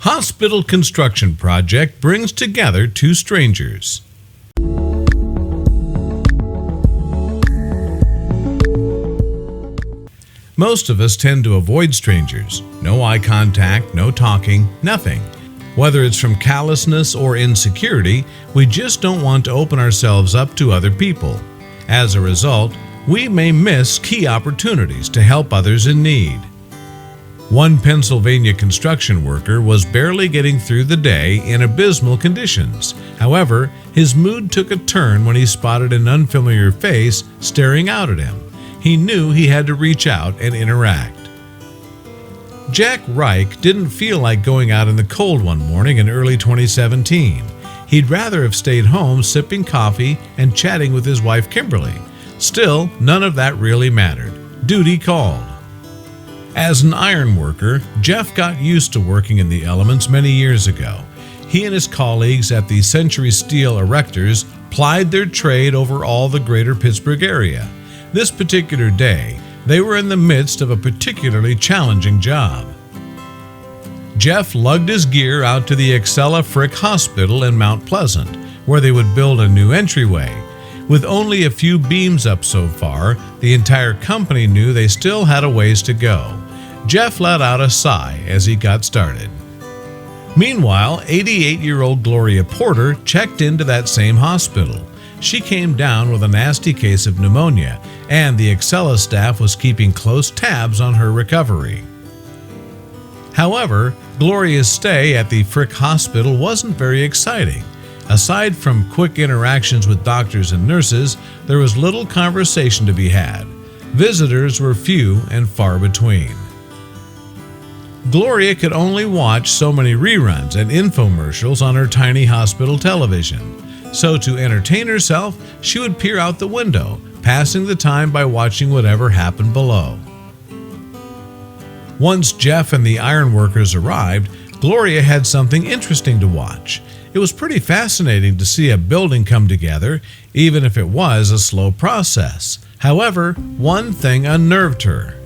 Hospital construction project brings together two strangers. Most of us tend to avoid strangers. No eye contact, no talking, nothing. Whether it's from callousness or insecurity, we just don't want to open ourselves up to other people. As a result, we may miss key opportunities to help others in need. One Pennsylvania construction worker was barely getting through the day in abysmal conditions. However, his mood took a turn when he spotted an unfamiliar face staring out at him. He knew he had to reach out and interact. Jack Reich didn't feel like going out in the cold one morning in early 2017. He'd rather have stayed home sipping coffee and chatting with his wife Kimberly. Still, none of that really mattered. Duty called. As an iron worker, Jeff got used to working in the elements many years ago. He and his colleagues at the Century Steel Erectors plied their trade over all the greater Pittsburgh area. This particular day, they were in the midst of a particularly challenging job. Jeff lugged his gear out to the Excella Frick Hospital in Mount Pleasant, where they would build a new entryway. With only a few beams up so far, the entire company knew they still had a ways to go. Jeff let out a sigh as he got started. Meanwhile, 88-year-old Gloria Porter checked into that same hospital. She came down with a nasty case of pneumonia, and the Excella staff was keeping close tabs on her recovery. However, Gloria's stay at the Frick Hospital wasn't very exciting. Aside from quick interactions with doctors and nurses, there was little conversation to be had. Visitors were few and far between. Gloria could only watch so many reruns and infomercials on her tiny hospital television. So to entertain herself, she would peer out the window, passing the time by watching whatever happened below. Once Jeff and the ironworkers arrived, Gloria had something interesting to watch. It was pretty fascinating to see a building come together, even if it was a slow process. However, one thing unnerved her.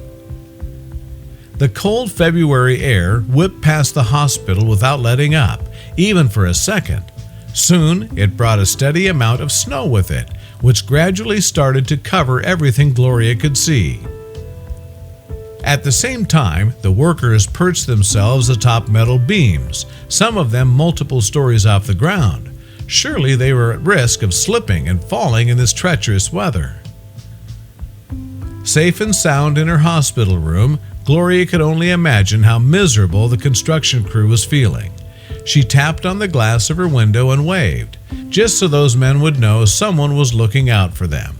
The cold February air whipped past the hospital without letting up, even for a second. Soon, it brought a steady amount of snow with it, which gradually started to cover everything Gloria could see. At the same time, the workers perched themselves atop metal beams, some of them multiple stories off the ground. Surely they were at risk of slipping and falling in this treacherous weather. Safe and sound in her hospital room, Gloria could only imagine how miserable the construction crew was feeling. She tapped on the glass of her window and waved, just so those men would know someone was looking out for them.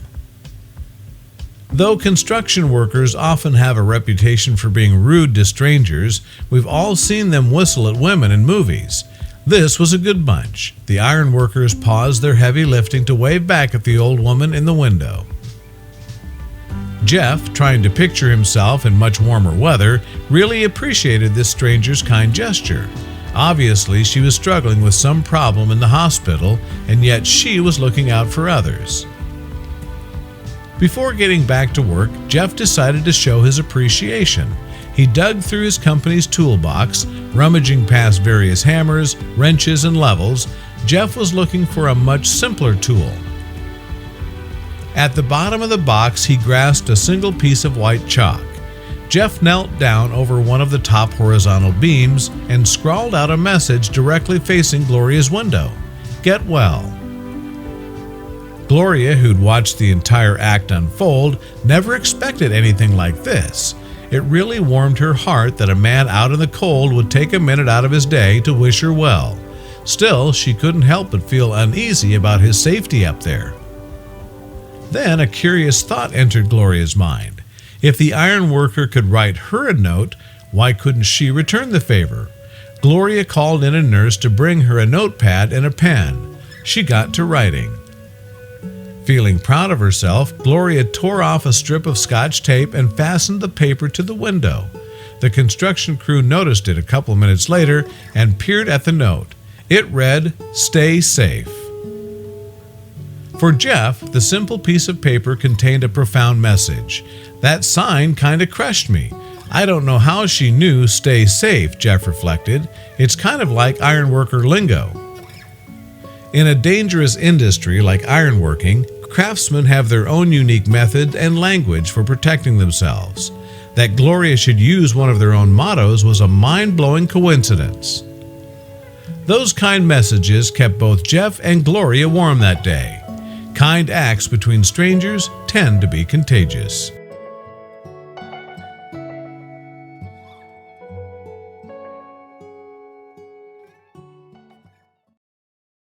Though construction workers often have a reputation for being rude to strangers, we've all seen them whistle at women in movies. This was a good bunch. The ironworkers paused their heavy lifting to wave back at the old woman in the window. Jeff, trying to picture himself in much warmer weather, really appreciated this stranger's kind gesture. Obviously, she was struggling with some problem in the hospital, and yet she was looking out for others. Before getting back to work, Jeff decided to show his appreciation. He dug through his company's toolbox, rummaging past various hammers, wrenches, and levels. Jeff was looking for a much simpler tool. At the bottom of the box, he grasped a single piece of white chalk. Jeff knelt down over one of the top horizontal beams and scrawled out a message directly facing Gloria's window. Get well. Gloria, who'd watched the entire act unfold, never expected anything like this. It really warmed her heart that a man out in the cold would take a minute out of his day to wish her well. Still, she couldn't help but feel uneasy about his safety up there. Then a curious thought entered Gloria's mind. If the ironworker could write her a note, why couldn't she return the favor? Gloria called in a nurse to bring her a notepad and a pen. She got to writing. Feeling proud of herself, Gloria tore off a strip of Scotch tape and fastened the paper to the window. The construction crew noticed it a couple minutes later and peered at the note. It read, "Stay safe." For Jeff, the simple piece of paper contained a profound message. That sign kinda crushed me. I don't know how she knew "stay safe," Jeff reflected. It's kind of like ironworker lingo. In a dangerous industry like ironworking, craftsmen have their own unique method and language for protecting themselves. That Gloria should use one of their own mottos was a mind-blowing coincidence. Those kind messages kept both Jeff and Gloria warm that day. Kind acts between strangers tend to be contagious.